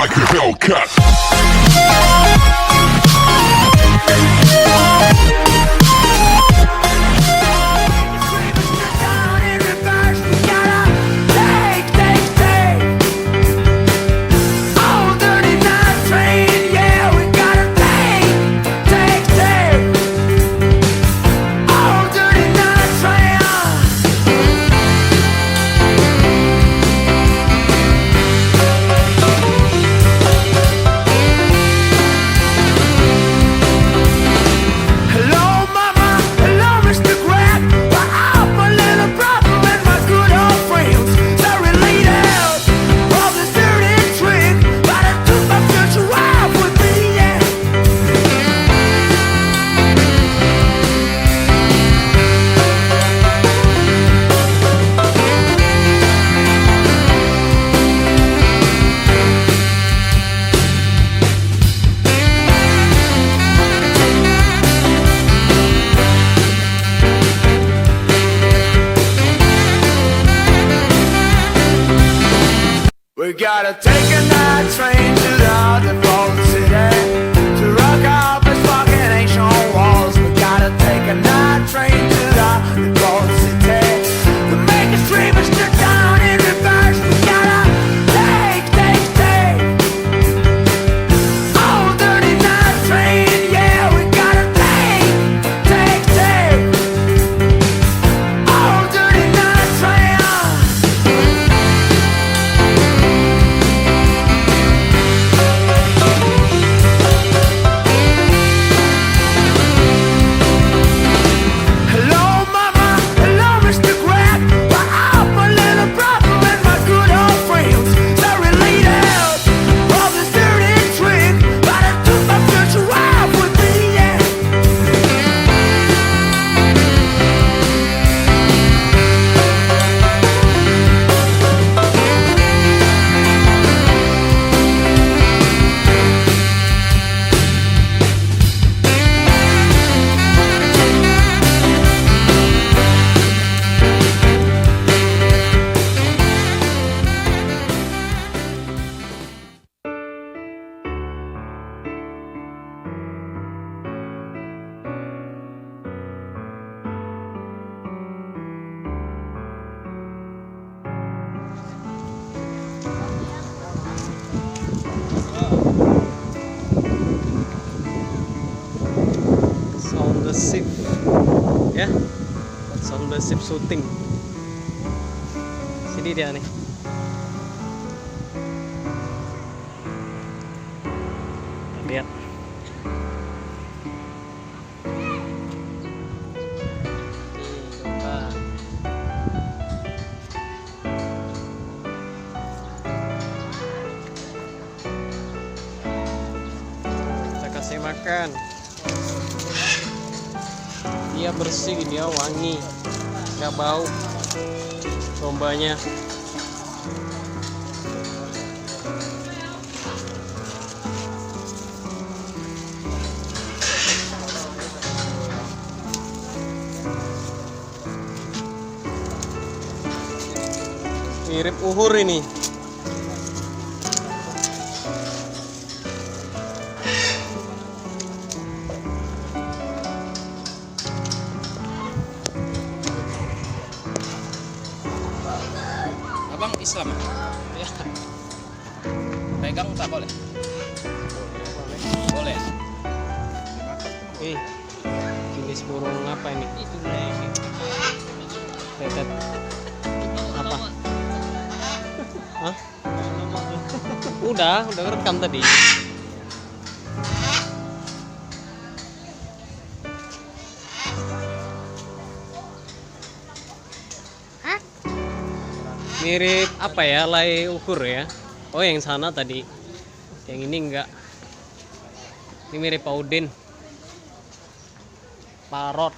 like a Hellcat. We gotta take a night train to the underworld city to rock up as fucking ancient walls. We gotta take a night train to the underworld city to make us dream and sit down in reverse. We gotta take oh, dirty night train, yeah. We gotta take oh, dirty night train. Sound the ship, ya, sound the ship shooting. Sini dia nih. Lihat. Kita kasih makan. Dia bersih, dia wangi, nggak bau dombanya. Mirip uhur ini. Abang Islam ya? Pegang tak boleh? Boleh. Jenis burung apa ini? Itu Tetet. Apa? Hah? Udah rekam tadi. Mirip apa ya, lay ukur ya. Oh, yang sana tadi, yang ini enggak. Ini mirip paudin, parot.